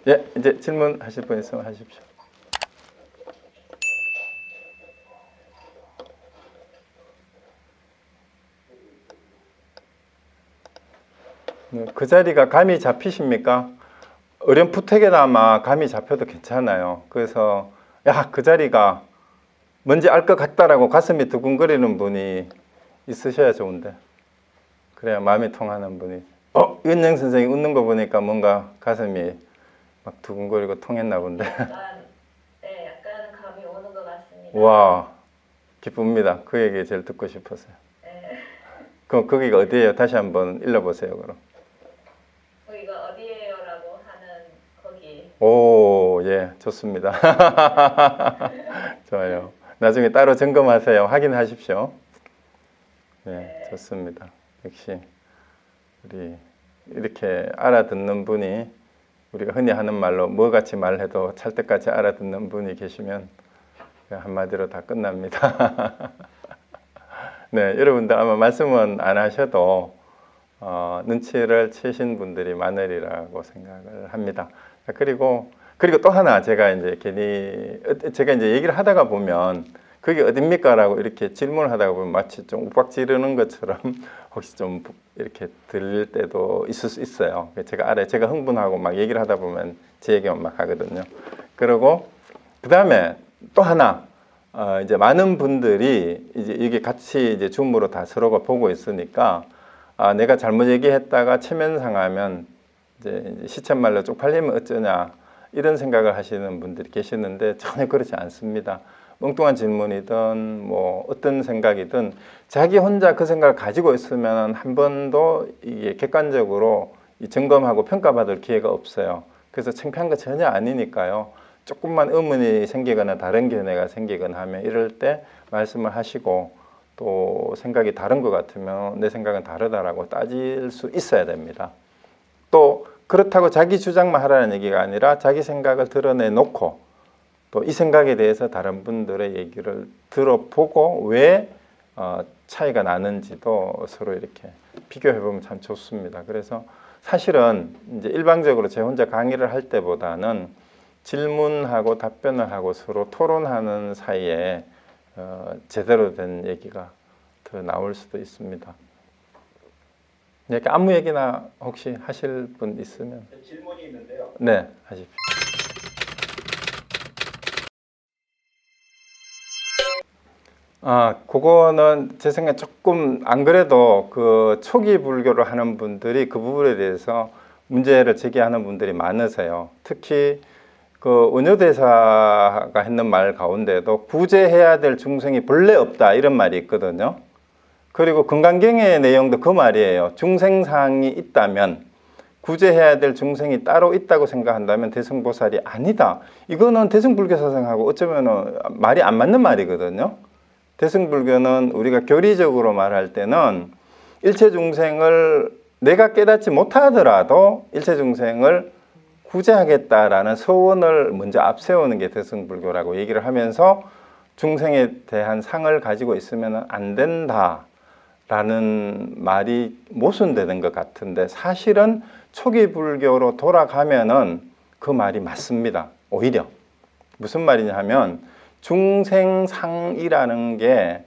예, 이제 질문하실 분 있으면 하십시오. 네, 그 자리가 감이 잡히십니까? 어렴풋하게나마 감이 잡혀도 괜찮아요. 그래서 야, 그 자리가 뭔지 알 것 같다라고 가슴이 두근거리는 분이 있으셔야 좋은데, 그래야 마음이 통하는 분이. 윤영 선생이 웃는 거 보니까 뭔가 가슴이 막 두근거리고 통했나 본데. 네, 약간 감이 오는 것 같습니다. 와, 기쁩니다. 그 얘기 제일 듣고 싶었어요. 네. 그럼 거기가 어디예요? 다시 한번 일러보세요. 그럼. 거기가 어디예요라고 하는 거기. 오, 예, 좋습니다. 좋아요. 나중에 따로 점검하세요. 확인하십시오. 네, 좋습니다. 역시 우리 이렇게 알아듣는 분이, 우리가 흔히 하는 말로 뭐같이 말해도 찰떡같이 알아듣는 분이 계시면 한마디로 다 끝납니다. 네, 여러분들 아마 말씀은 안 하셔도 눈치를 채신 분들이 많으리라고 생각을 합니다. 그리고 또 하나, 제가 이제 얘기를 하다가 보면 그게 어딥니까라고 이렇게 질문을 하다가 보면 마치 좀 욱박 지르는 것처럼 혹시 좀 이렇게 들릴 때도 있을 수 있어요. 제가 알아요. 제가 흥분하고 막 얘기를 하다 보면 제 얘기만 막 하거든요. 그리고 그 다음에 또 하나, 이제 많은 분들이 이제 이게 같이 이제 줌으로 다 서로가 보고 있으니까, 내가 잘못 얘기했다가 체면 상하면 이제 시쳇말로 쪽팔리면 어쩌냐, 이런 생각을 하시는 분들이 계시는데 전혀 그렇지 않습니다. 엉뚱한 질문이든 뭐 어떤 생각이든 자기 혼자 그 생각을 가지고 있으면 한 번도 이게 객관적으로 점검하고 평가받을 기회가 없어요. 그래서 창피한 거 전혀 아니니까요. 조금만 의문이 생기거나 다른 견해가 생기거나 하면 이럴 때 말씀을 하시고, 또 생각이 다른 것 같으면 내 생각은 다르다라고 따질 수 있어야 됩니다. 또 그렇다고 자기 주장만 하라는 얘기가 아니라 자기 생각을 드러내놓고 또 이 생각에 대해서 다른 분들의 얘기를 들어보고 왜 차이가 나는지도 서로 이렇게 비교해보면 참 좋습니다. 그래서 사실은 이제 일방적으로 제 혼자 강의를 할 때보다는 질문하고 답변을 하고 서로 토론하는 사이에 제대로 된 얘기가 더 나올 수도 있습니다. 이렇게 아무 얘기나 혹시 하실 분 있으면. 질문이 있는데요. 네, 하십시오. 그거는 제 생각에 조금, 안 그래도 그 초기 불교를 하는 분들이 그 부분에 대해서 문제를 제기하는 분들이 많으세요. 특히 그 원효대사가 했는 말 가운데도 구제해야 될 중생이 본래 없다, 이런 말이 있거든요. 그리고 금강경의 내용도 그 말이에요. 중생상이 있다면, 구제해야 될 중생이 따로 있다고 생각한다면 대승보살이 아니다. 이거는 대승불교 사상하고 어쩌면 말이 안 맞는 말이거든요. 대승불교는 우리가 교리적으로 말할 때는 일체 중생을 내가 깨닫지 못하더라도 일체 중생을 구제하겠다라는 서원을 먼저 앞세우는 게 대승불교라고 얘기를 하면서 중생에 대한 상을 가지고 있으면 안 된다라는 말이 모순되는 것 같은데, 사실은 초기 불교로 돌아가면은 그 말이 맞습니다. 오히려 무슨 말이냐 하면, 중생상이라는 게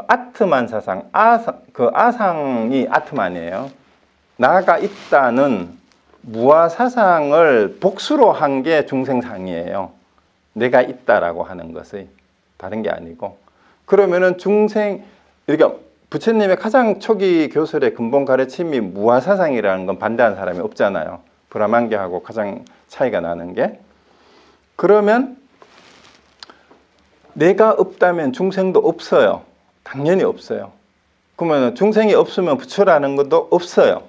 아트만 사상, 아상이 아트만이에요. 나가 있다는 무아 사상을 복수로 한 게 중생상이에요. 내가 있다라고 하는 것이 다른 게 아니고. 그러면은 그러니까 부처님의 가장 초기 교설의 근본 가르침이 무아 사상이라는 건 반대하는 사람이 없잖아요. 브라만계하고 가장 차이가 나는 게. 그러면 내가 없다면 중생도 없어요. 당연히 없어요. 그러면 중생이 없으면 부처라는 것도 없어요.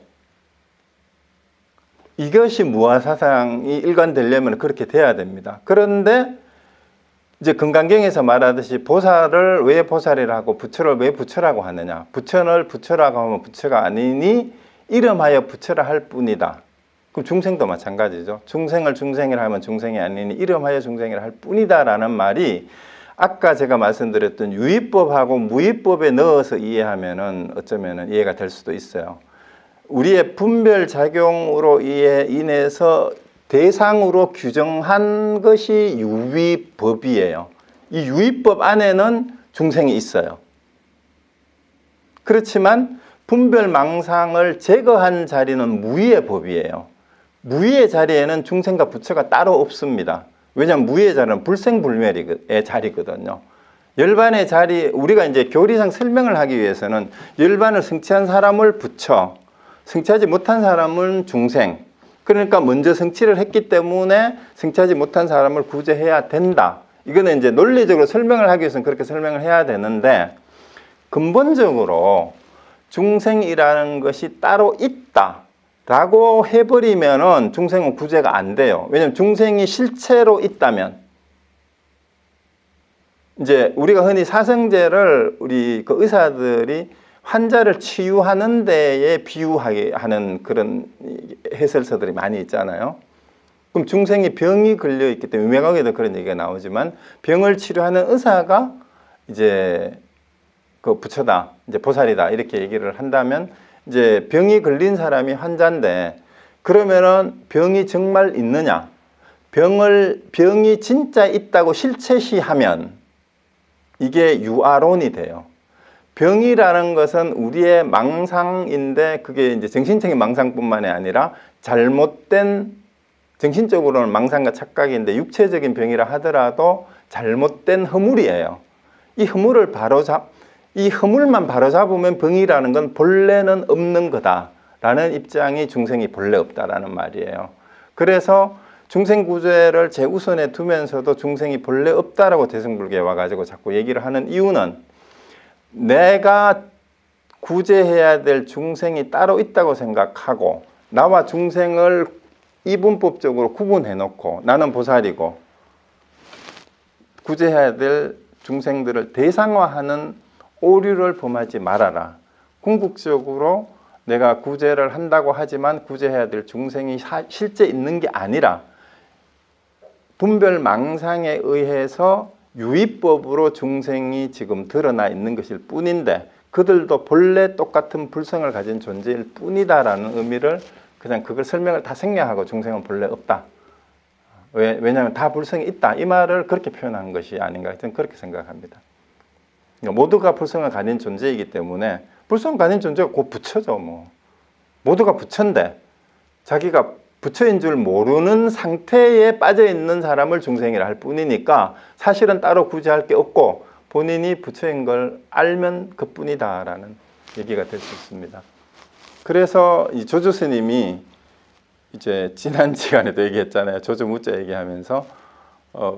이것이 무아사상이 일관되려면 그렇게 돼야 됩니다. 그런데 이제 금강경에서 말하듯이 보살을 왜 보살이라고, 부처를 왜 부처라고 하느냐. 부처를 부처라고 하면 부처가 아니니 이름하여 부처라 할 뿐이다. 그럼 중생도 마찬가지죠. 중생을 중생이라 하면 중생이 아니니 이름하여 중생이라 할 뿐이다라는 말이, 아까 제가 말씀드렸던 유의법하고 무의법에 넣어서 이해하면은 어쩌면은 이해가 될 수도 있어요. 우리의 분별작용으로 인해서 대상으로 규정한 것이 유의법이에요. 이 유의법 안에는 중생이 있어요. 그렇지만 분별망상을 제거한 자리는 무의의 법이에요. 무의의 자리에는 중생과 부처가 따로 없습니다. 왜냐하면 무의의 자리는 불생불멸의 자리거든요. 열반의 자리, 우리가 이제 교리상 설명을 하기 위해서는 열반을 성취한 사람을 부처, 성취하지 못한 사람은 중생. 그러니까 먼저 성취를 했기 때문에 성취하지 못한 사람을 구제해야 된다. 이거는 이제 논리적으로 설명을 하기 위해서는 그렇게 설명을 해야 되는데, 근본적으로 중생이라는 것이 따로 있다라고 해버리면은 중생은 구제가 안 돼요. 왜냐하면 중생이 실체로 있다면, 이제 우리가 흔히 사성제를 우리 그 의사들이 환자를 치유하는 데에 비유하게 하는 그런 해설서들이 많이 있잖아요. 그럼 중생이 병이 걸려 있기 때문에 유명하게도 그런 얘기가 나오지만, 병을 치료하는 의사가 이제 그 부처다, 이제 보살이다 이렇게 얘기를 한다면, 이제 병이 걸린 사람이 환자인데, 그러면은 병이 정말 있느냐? 병이 진짜 있다고 실체시하면 이게 유아론이 돼요. 병이라는 것은 우리의 망상인데, 그게 이제 정신적인 망상뿐만이 아니라 잘못된, 정신적으로는 망상과 착각인데 육체적인 병이라 하더라도 잘못된 허물이에요. 이 허물만 바로잡으면 병이라는 건 본래는 없는 거다라는 입장이 중생이 본래 없다라는 말이에요. 그래서 중생 구제를 제우선에 두면서도 중생이 본래 없다라고 대승불교에 와가지고 자꾸 얘기를 하는 이유는, 내가 구제해야 될 중생이 따로 있다고 생각하고 나와 중생을 이분법적으로 구분해 놓고 나는 보살이고 구제해야 될 중생들을 대상화하는 오류를 범하지 말아라. 궁극적으로 내가 구제를 한다고 하지만 구제해야 될 중생이 실제 있는 게 아니라 분별망상에 의해서 유의법으로 중생이 지금 드러나 있는 것일 뿐인데, 그들도 본래 똑같은 불성을 가진 존재일 뿐이다라는 의미를, 그냥 그걸 설명을 다 생략하고 중생은 본래 없다. 왜냐하면 다 불성이 있다. 이 말을 그렇게 표현한 것이 아닌가, 저는 그렇게 생각합니다. 모두가 불성을 가진 존재이기 때문에, 불성 가진 존재가 곧 부처죠. 모두가 부처인데 자기가 부처인 줄 모르는 상태에 빠져 있는 사람을 중생이라 할 뿐이니까 사실은 따로 구제할 게 없고 본인이 부처인 걸 알면 그뿐이다라는 얘기가 될 수 있습니다. 그래서 이 조조 스님이 이제 지난 시간에도 얘기했잖아요. 조조 무자 얘기하면서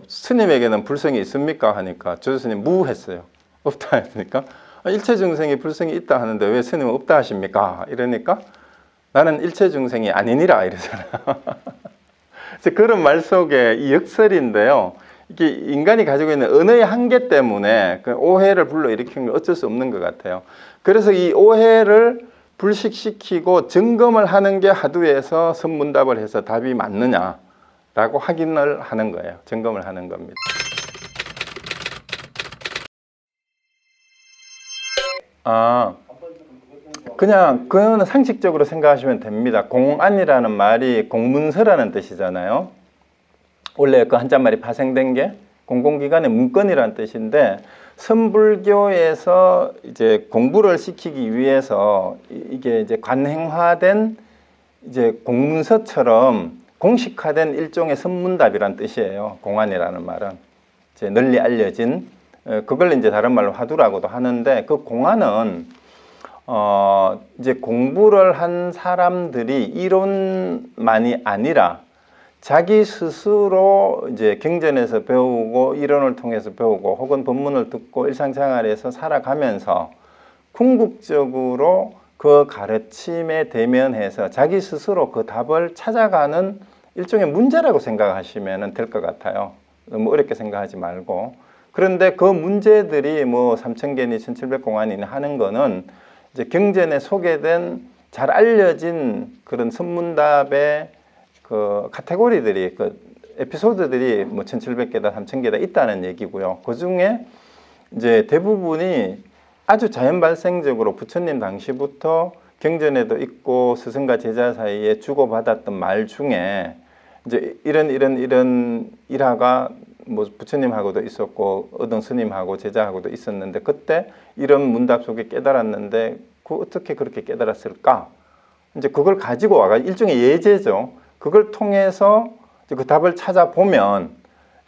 스님에게는 불성이 있습니까? 하니까 조조 스님 무했어요. 없다 하니까, 일체 중생이 불성이 있다 하는데 왜 스님은 없다 하십니까? 이러니까 나는 일체 중생이 아니니라 이러잖아요. 그런 말 속에 이 역설인데요. 이게 인간이 가지고 있는 언어의 한계 때문에 그 오해를 불러일으키는 건 어쩔 수 없는 것 같아요. 그래서 이 오해를 불식시키고 점검을 하는 게 하두에서 선문답을 해서 답이 맞느냐라고 확인을 하는 거예요. 점검을 하는 겁니다. 그냥 그거는 상식적으로 생각하시면 됩니다. 공안이라는 말이 공문서라는 뜻이잖아요. 원래 그 한자말이 파생된 게 공공기관의 문건이라는 뜻인데, 선불교에서 이제 공부를 시키기 위해서 이게 이제 관행화된 이제 공문서처럼 공식화된 일종의 선문답이란 뜻이에요. 공안이라는 말은 이제 널리 알려진, 그걸 이제 다른 말로 화두라고도 하는데, 그 공안은 이제 공부를 한 사람들이 이론만이 아니라 자기 스스로 이제 경전에서 배우고 이론을 통해서 배우고 혹은 법문을 듣고 일상생활에서 살아가면서 궁극적으로 그 가르침에 대면해서 자기 스스로 그 답을 찾아가는 일종의 문제라고 생각하시면 될 것 같아요. 너무 어렵게 생각하지 말고. 그런데 그 문제들이 뭐 3000개니 1700공안이니 하는 거는 이제 경전에 소개된 잘 알려진 그런 선문답의 그 카테고리들이, 그 에피소드들이 뭐 1700개다 3000개다 있다는 얘기고요. 그 중에 이제 대부분이 아주 자연 발생적으로 부처님 당시부터 경전에도 있고 스승과 제자 사이에 주고받았던 말 중에 이제 이런 일화가 뭐 부처님하고도 있었고 어떤 스님하고 제자하고도 있었는데 그때 이런 문답 속에 깨달았는데 그 어떻게 그렇게 깨달았을까? 이제 그걸 가지고 와가 일종의 예제죠. 그걸 통해서 이제 그 답을 찾아보면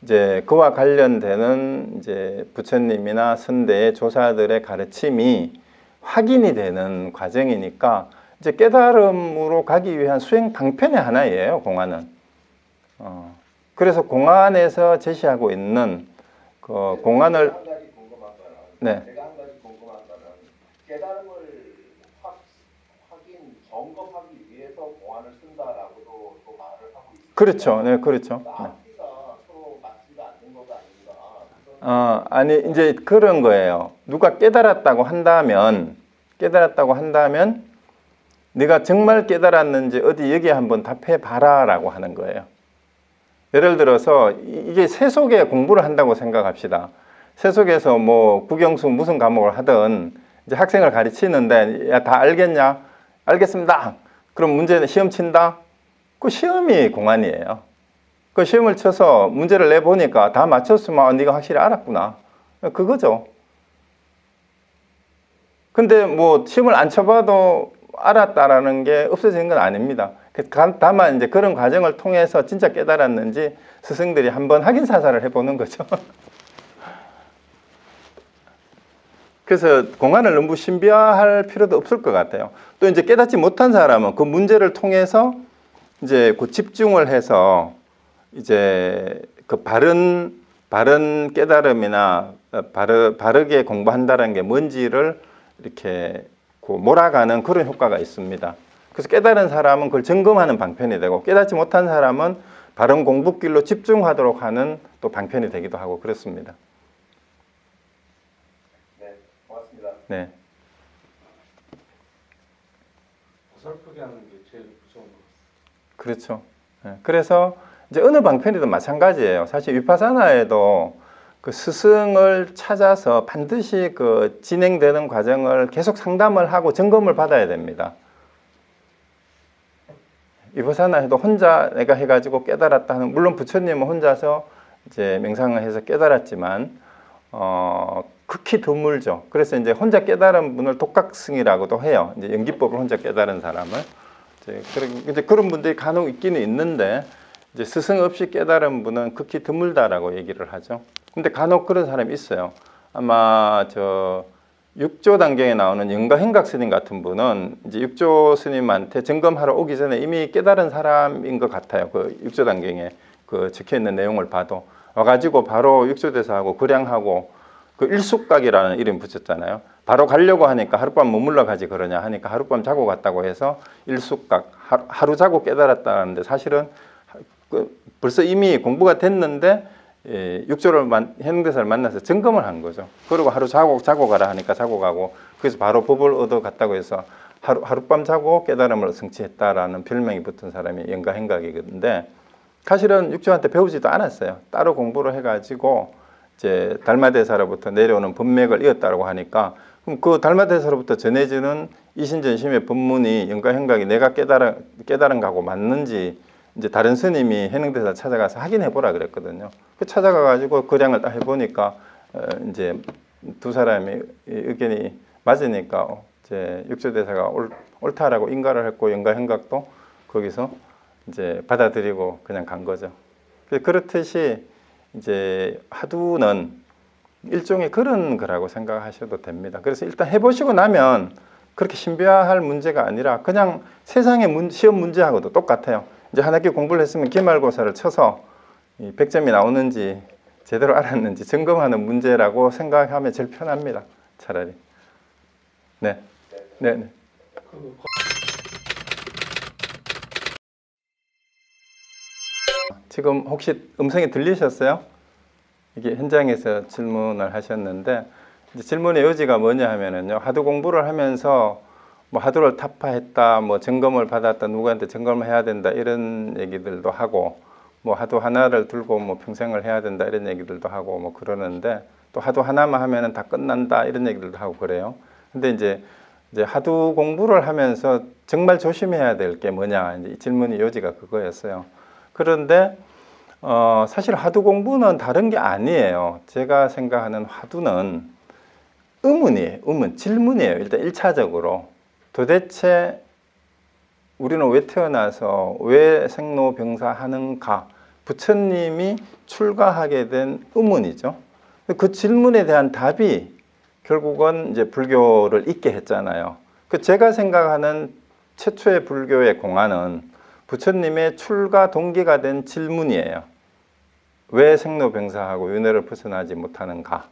이제 그와 관련되는 이제 부처님이나 선대의 조사들의 가르침이 확인이 되는 과정이니까 이제 깨달음으로 가기 위한 수행 방편의 하나예요, 공안은. 그래서 공안에서 제시하고 있는 그 공안을 한 가지 궁금한 거는 네. 제가 한 가지 궁금한 거는 깨달음을 확인 점검하기 위해서 공안을 쓴다라고도 또 말을 하고 있습니다. 그렇죠, 네, 그렇죠. 네. 앞뒤가 서로 맞지가 않는 거가 아닌가? 아니 이제 그런 거예요. 누가 깨달았다고 한다면 네가 정말 깨달았는지 어디 여기에 한번 답해 봐라라고 하는 거예요. 예를 들어서 이게 세속에 공부를 한다고 생각합시다. 세속에서 뭐 국영수 무슨 과목을 하든 이제 학생을 가르치는데 야, 다 알겠냐? 알겠습니다. 그럼 문제는 시험 친다? 그 시험이 공안이에요. 그 시험을 쳐서 문제를 내보니까 다 맞췄으면 네가 확실히 알았구나. 그거죠. 근데 뭐 시험을 안 쳐봐도 알았다라는 게 없어지는 건 아닙니다. 다만 이제 그런 과정을 통해서 진짜 깨달았는지 스승들이 한번 확인 사살을 해보는 거죠. 그래서 공안을 너무 신비화할 필요도 없을 것 같아요. 또 이제 깨닫지 못한 사람은 그 문제를 통해서 이제 그 집중을 해서 이제 그 바른 깨달음이나 바르게 공부한다는 게 뭔지를 이렇게 그 몰아가는 그런 효과가 있습니다. 그래서 깨달은 사람은 그걸 점검하는 방편이 되고 깨닫지 못한 사람은 바른 공부길로 집중하도록 하는 또 방편이 되기도 하고 그렇습니다. 네, 고맙습니다. 네. 어설프게 하는 게 제일 무서운 것 같습니다. 그렇죠. 네. 그래서 이제 어느 방편이든 마찬가지예요. 사실 위파사나에도 그 스승을 찾아서 반드시 그 진행되는 과정을 계속 상담을 하고 점검을 받아야 됩니다. 위파사나에도 혼자 내가 해가지고 깨달았다 하는, 물론 부처님은 혼자서 이제 명상을 해서 깨달았지만 극히 드물죠. 그래서 이제 혼자 깨달은 분을 독각승이라고도 해요. 이제 연기법을 혼자 깨달은 사람을 이제 그런 분들이 간혹 있기는 있는데 이제 스승 없이 깨달은 분은 극히 드물다라고 얘기를 하죠. 근데 간혹 그런 사람이 있어요. 아마 저 육조 단경에 나오는 영가행각 스님 같은 분은 이제 육조 스님한테 점검하러 오기 전에 이미 깨달은 사람인 것 같아요. 그 육조 단경에 그 적혀 있는 내용을 봐도 와가지고 바로 육조대사하고 거량하고 그 일숙각이라는 이름 붙였잖아요. 바로 가려고 하니까 하룻밤 머물러 가지 그러냐 하니까 하룻밤 자고 갔다고 해서 일숙각 하루 자고 깨달았다는데 사실은 벌써 이미 공부가 됐는데 육조를 해능대사를 만나서 점검을 한 거죠. 그리고 하루 자고 가라 하니까 자고 가고 그래서 바로 법을 얻어 갔다고 해서 하룻밤 자고 깨달음을 성취했다라는 별명이 붙은 사람이 영가행각이건데 사실은 육조한테 배우지도 않았어요. 따로 공부를 해가지고 이제 달마대사로부터 내려오는 법맥을 이었다고 하니까 그럼 그 달마대사로부터 전해지는 이신전심의 법문이 영가행각이 내가 깨달은 거하고 맞는지 이제 다른 스님이 해능대사 찾아가서 확인해 보라 그랬거든요. 그 찾아가가지고 거량을 딱 해보니까 이제 두 사람이 의견이 맞으니까 이제 육조대사가 옳다라고 인가를 했고 영가행각도 거기서 이제 받아들이고 그냥 간 거죠. 그렇듯이 이제 화두는 일종의 그런 거라고 생각하셔도 됩니다. 그래서 일단 해보시고 나면 그렇게 신비화할 문제가 아니라 그냥 세상의 시험 문제하고도 똑같아요. 이제 한 학기 공부를 했으면 기말고사를 쳐서 100점이 나오는지 제대로 알았는지 점검하는 문제라고 생각하면 제일 편합니다. 차라리. 네. 네. 지금 혹시 음성이 들리셨어요? 이게 현장에서 질문을 하셨는데 이제 질문의 요지가 뭐냐 하면은요. 하도 공부를 하면서 뭐 하도를 타파했다, 뭐 점검을 받았다, 누구한테 점검을 해야 된다 이런 얘기들도 하고 뭐 하도 하나를 들고 뭐 평생을 해야 된다 이런 얘기들도 하고 뭐 그러는데 또 하도 하나만 하면은 다 끝난다 이런 얘기들도 하고 그래요. 근데 이제 하도 공부를 하면서 정말 조심해야 될 게 뭐냐 이제 이 질문의 요지가 그거였어요. 그런데 사실 화두 공부는 다른 게 아니에요. 제가 생각하는 화두는 의문이에요. 의문, 질문이에요. 일단 1차적으로. 도대체 우리는 왜 태어나서 왜 생로병사하는가? 부처님이 출가하게 된 의문이죠. 그 질문에 대한 답이 결국은 이제 불교를 잇게 했잖아요. 그 제가 생각하는 최초의 불교의 공안은 부처님의 출가 동기가 된 질문이에요. 왜 생로병사하고 윤회를 벗어나지 못하는가?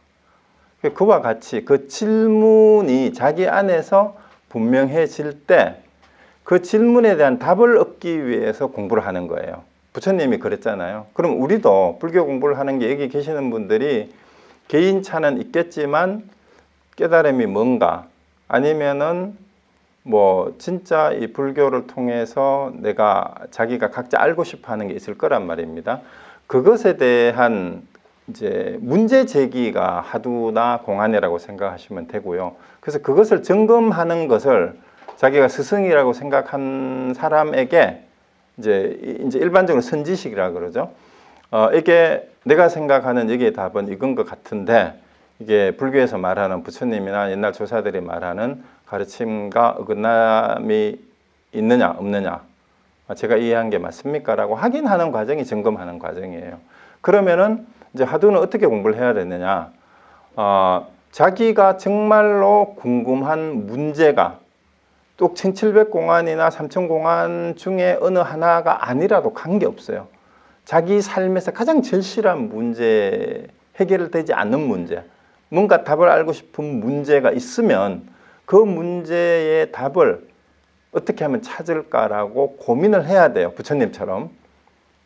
그와 같이 그 질문이 자기 안에서 분명해질 때 그 질문에 대한 답을 얻기 위해서 공부를 하는 거예요. 부처님이 그랬잖아요. 그럼 우리도 불교 공부를 하는 게 여기 계시는 분들이 개인차는 있겠지만 깨달음이 뭔가 아니면은 뭐 진짜 이 불교를 통해서 자기가 각자 알고 싶어 하는 게 있을 거란 말입니다. 그것에 대한 이제 문제 제기가 화두나 공안이라고 생각하시면 되고요. 그래서 그것을 점검하는 것을 자기가 스승이라고 생각한 사람에게 이제 일반적으로 선지식이라 그러죠. 이게 내가 생각하는 여기에 답은 이건 것 같은데 이게 불교에서 말하는 부처님이나 옛날 조사들이 말하는 가르침과 어긋남이 있느냐 없느냐 제가 이해한 게 맞습니까? 라고 확인하는 과정이 점검하는 과정이에요. 그러면은 이제 화두는 어떻게 공부를 해야 되느냐? 자기가 정말로 궁금한 문제가 또 1700공안이나 3000공안 중에 어느 하나가 아니라도 관계없어요. 자기 삶에서 가장 절실한 문제, 해결되지 않는 문제, 뭔가 답을 알고 싶은 문제가 있으면 그 문제의 답을 어떻게 하면 찾을까라고 고민을 해야 돼요. 부처님처럼.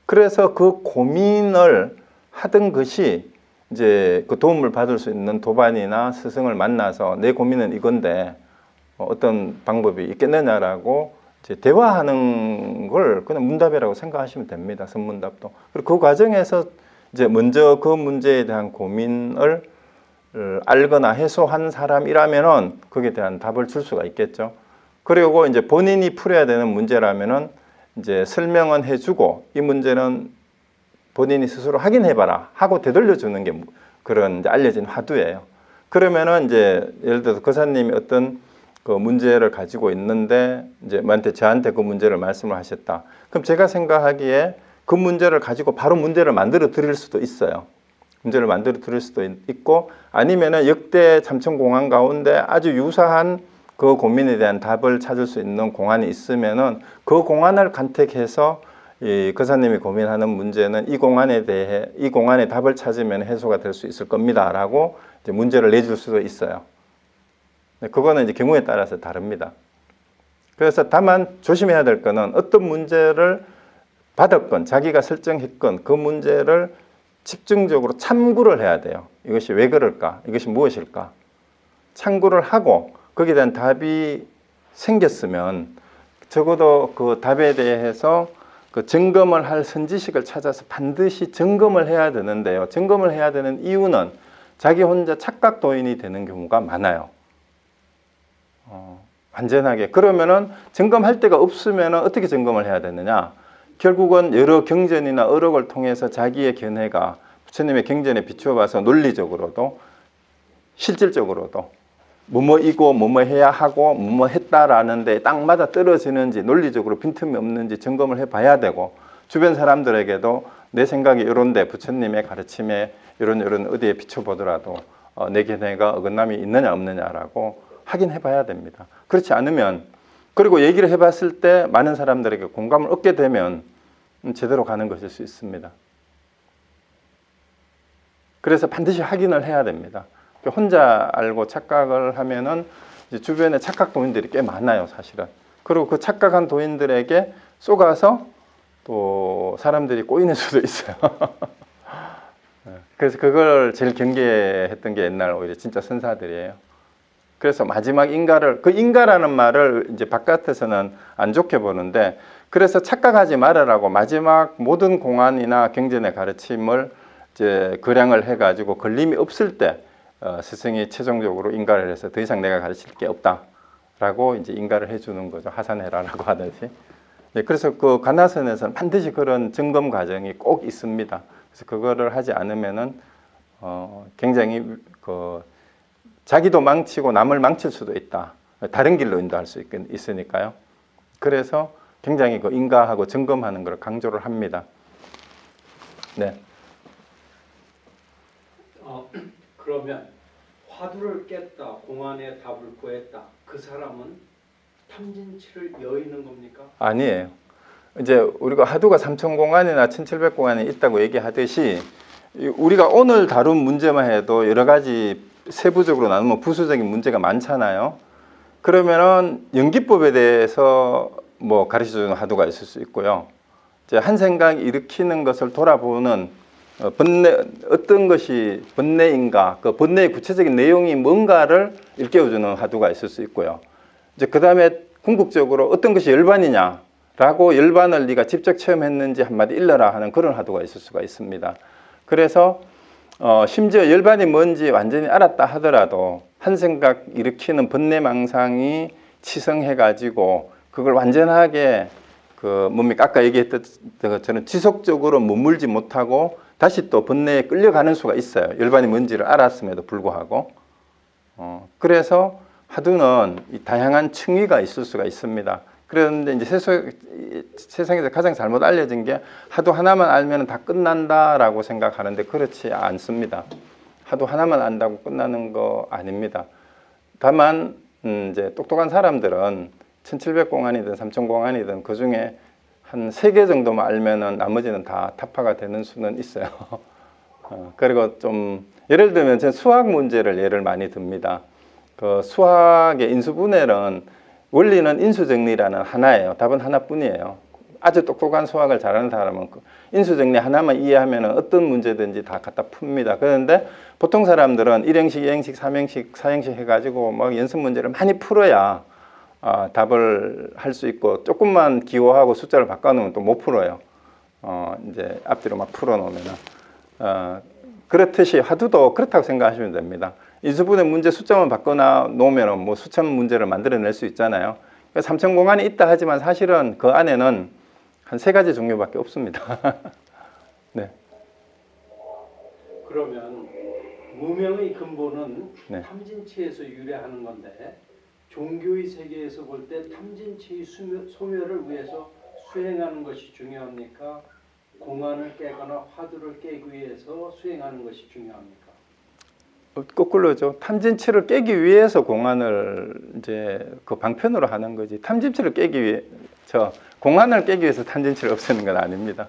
그래서 그 고민을 하던 것이 이제 그 도움을 받을 수 있는 도반이나 스승을 만나서 내 고민은 이건데 어떤 방법이 있겠느냐라고 이제 대화하는 걸 그냥 문답이라고 생각하시면 됩니다. 선문답도. 그리고 그 과정에서 이제 먼저 그 문제에 대한 고민을 알거나 해소한 사람이라면은 거기에 대한 답을 줄 수가 있겠죠. 그리고 이제 본인이 풀어야 되는 문제라면은 이제 설명은 해주고 이 문제는 본인이 스스로 확인해봐라 하고 되돌려 주는 게 그런 이제 알려진 화두예요. 그러면은 이제 예를 들어서 거사님이 어떤 그 문제를 가지고 있는데 이제 저한테 그 문제를 말씀을 하셨다. 그럼 제가 생각하기에 그 문제를 가지고 바로 문제를 만들어 드릴 수도 있어요. 문제를 만들어 드릴 수도 있고 아니면은 역대 참천공안 가운데 아주 유사한 그 고민에 대한 답을 찾을 수 있는 공안이 있으면은 그 공안을 간택해서 이 거사님이 고민하는 문제는 이 공안에 대해 이 공안의 답을 찾으면 해소가 될 수 있을 겁니다라고 이제 문제를 내줄 수도 있어요. 그거는 이제 경우에 따라서 다릅니다. 그래서 다만 조심해야 될 거는 어떤 문제를 받았건 자기가 설정했건 그 문제를 집중적으로 참고를 해야 돼요. 이것이 왜 그럴까? 이것이 무엇일까? 참고를 하고 거기에 대한 답이 생겼으면 적어도 그 답에 대해서 그 점검을 할 선지식을 찾아서 반드시 점검을 해야 되는데요. 점검을 해야 되는 이유는 자기 혼자 착각도인이 되는 경우가 많아요. 완전하게. 그러면은 점검할 데가 없으면은 어떻게 점검을 해야 되느냐? 결국은 여러 경전이나 어록을 통해서 자기의 견해가 부처님의 경전에 비추어 봐서 논리적으로도 실질적으로도 뭐뭐이고 뭐뭐 해야 하고 뭐뭐 했다라는 데 딱 맞아 떨어지는지 논리적으로 빈틈이 없는지 점검을 해 봐야 되고 주변 사람들에게도 내 생각이 이런데 부처님의 가르침에 이런 어디에 비춰보더라도 내 견해가 어긋남이 있느냐 없느냐라고 확인해 봐야 됩니다. 그렇지 않으면 그리고 얘기를 해봤을 때 많은 사람들에게 공감을 얻게 되면 제대로 가는 것일 수 있습니다. 그래서 반드시 확인을 해야 됩니다. 혼자 알고 착각을 하면은 이제 주변에 착각 도인들이 꽤 많아요, 사실은. 그리고 그 착각한 도인들에게 쏘가서 또 사람들이 꼬이는 수도 있어요. 그래서 그걸 제일 경계했던 게 옛날 오히려 진짜 선사들이에요. 그래서 마지막 인가를, 그 인가라는 말을 이제 바깥에서는 안 좋게 보는데, 그래서 착각하지 말아라고 마지막 모든 공안이나 경전의 가르침을 이제 거량을 해가지고 걸림이 없을 때 스승이 최종적으로 인가를 해서 더 이상 내가 가르칠 게 없다라고 이제 인가를 해주는 거죠. 하산해라라고 하듯이. 네, 그래서 그 가나선에서는 반드시 그런 점검 과정이 꼭 있습니다. 그래서 그거를 하지 않으면은 굉장히 그 자기도 망치고 남을 망칠 수도 있다. 다른 길로 인도할 수 있으니까요. 그래서 굉장히 그 인가하고 점검하는 걸 강조를 합니다. 네. 그러면 화두를 깼다, 공안의 답을 구했다. 그 사람은 탐진치를 여의는 겁니까? 아니에요. 이제 우리가 화두가 3000공안이나 1700공안이 있다고 얘기하듯이 우리가 오늘 다룬 문제만 해도 여러 가지 세부적으로 나누면 부수적인 문제가 많잖아요. 그러면은 연기법에 대해서 뭐 가르쳐주는 화두가 있을 수 있고요. 이제 한 생각 일으키는 것을 돌아보는 어떤 것이 번뇌인가, 그 번뇌의 구체적인 내용이 뭔가를 일깨워주는 화두가 있을 수 있고요. 이제 그 다음에 궁극적으로 어떤 것이 열반이냐라고 열반을 네가 직접 체험했는지 한마디 일러라 하는 그런 화두가 있을 수가 있습니다. 그래서 심지어 열반이 뭔지 완전히 알았다 하더라도 한 생각 일으키는 번뇌망상이 치성해가지고 그걸 완전하게 뭡니까 아까 얘기했던 것처럼 지속적으로 머물지 못하고 다시 또 번뇌에 끌려가는 수가 있어요. 열반이 뭔지를 알았음에도 불구하고. 그래서 화두는 다양한 층위가 있을 수가 있습니다. 그런데 이제 세상에서 가장 잘못 알려진 게 화두 하나만 알면 다 끝난다라고 생각하는데 그렇지 않습니다. 화두 하나만 안다고 끝나는 거 아닙니다. 다만 이제 똑똑한 사람들은 1700공안이든 3000공안이든 그 중에 한 3개 정도만 알면은 나머지는 다 타파가 되는 수는 있어요. 그리고 좀 예를 들면 저는 수학 문제를 예를 많이 듭니다. 그 수학의 인수분해는 원리는 인수정리라는 하나예요. 답은 하나뿐이에요. 아주 똑똑한 수학을 잘하는 사람은 인수정리 하나만 이해하면 어떤 문제든지 다 갖다 풉니다. 그런데 보통 사람들은 1형식, 2형식, 3형식, 4형식 해가지고 막 연습 문제를 많이 풀어야 답을 할 수 있고 조금만 기호하고 숫자를 바꿔놓으면 또 못 풀어요. 이제 앞뒤로 막 풀어놓으면은 그렇듯이 화두도 그렇다고 생각하시면 됩니다. 인수분해 문제 숫자만 바꿔놓으면 뭐 수천 문제를 만들어낼 수 있잖아요. 3000공안이 있다 하지만 사실은 그 안에는 한 3가지 종류밖에 없습니다. 네. 그러면 무명의 근본은 네. 탐진치에서 유래하는 건데 종교의 세계에서 볼 때 탐진치의 소멸을 위해서 수행하는 것이 중요합니까? 공안을 깨거나 화두를 깨기 위해서 수행하는 것이 중요합니까? 거꾸로죠. 탐진치를 깨기 위해서 공안을 이제 그 방편으로 하는 거지. 탐진치를 깨기 위해 공안을 깨기 위해서 탐진치를 없애는 건 아닙니다.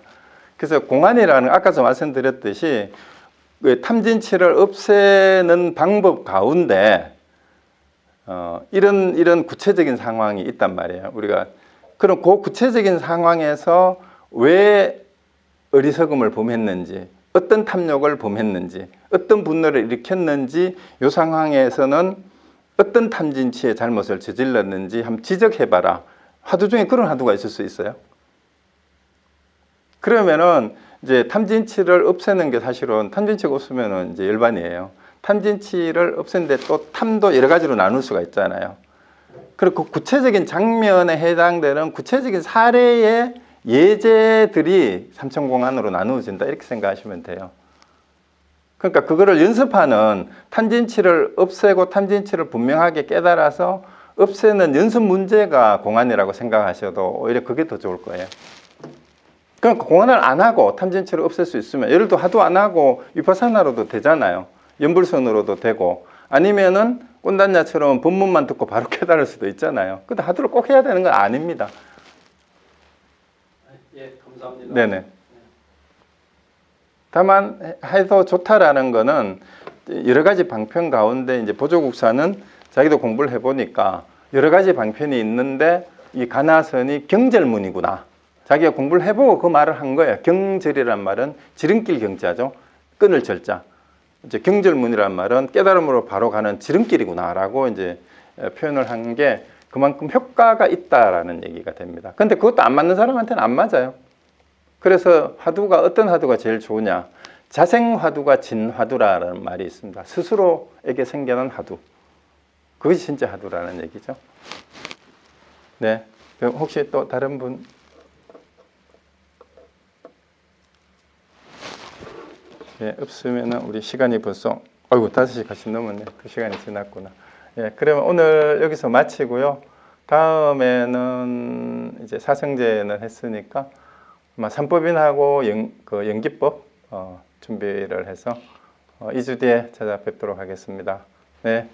그래서 공안이라는 아까도 말씀드렸듯이 그 탐진치를 없애는 방법 가운데 이런 구체적인 상황이 있단 말이에요. 우리가 그럼 그 구체적인 상황에서 왜 어리석음을 범했는지, 어떤 탐욕을 범했는지, 어떤 분노를 일으켰는지 이 상황에서는 어떤 탐진치의 잘못을 저질렀는지 한번 지적해봐라. 화두 중에 그런 화두가 있을 수 있어요. 그러면은 이제 탐진치를 없애는 게 사실은 탐진치가 없으면은 이제 열반이에요. 탐진치를 없애는데 또 탐도 여러 가지로 나눌 수가 있잖아요. 그리고 그 구체적인 장면에 해당되는 구체적인 사례의 예제들이 삼천공안으로 나누어진다 이렇게 생각하시면 돼요. 그러니까 그거를 연습하는 탐진치를 없애고 탐진치를 분명하게 깨달아서 없애는 연습 문제가 공안이라고 생각하셔도 오히려 그게 더 좋을 거예요. 그러니까 공안을 안 하고 탐진치를 없앨 수 있으면 예를 들어 화두 안 하고 위파사나로도 되잖아요. 연불선으로도 되고 아니면은 꼰단냐처럼 법문만 듣고 바로 깨달을 수도 있잖아요. 근데 화두를 꼭 해야 되는 건 아닙니다. 예, 감사합니다. 네네. 다만 해도 좋다라는 거는 여러 가지 방편 가운데 이제 보조국사는 자기도 공부를 해보니까 여러 가지 방편이 있는데 이 가나선이 경절문이구나. 자기가 공부를 해보고 그 말을 한 거예요. 경절이란 말은 지름길 경자죠. 끊을 절자. 이제 경절문이란 말은 깨달음으로 바로 가는 지름길이구나라고 이제 표현을 한 게 그만큼 효과가 있다라는 얘기가 됩니다. 근데 그것도 안 맞는 사람한테는 안 맞아요. 그래서 화두가 어떤 화두가 제일 좋으냐? 자생화두가 진화두라는 말이 있습니다. 스스로에게 생겨난 화두. 그것이 진짜 화두라는 얘기죠. 네. 그럼 혹시 또 다른 분? 예, 없으면은 우리 시간이 벌써 아이고 5시 같이 넘었네. 2시간이 지났구나. 예, 그러면 오늘 여기서 마치고요. 다음에는 이제 사성제는 했으니까 아마 삼법인하고 그 연기법 준비를 해서 2주 뒤에 찾아뵙도록 하겠습니다. 네.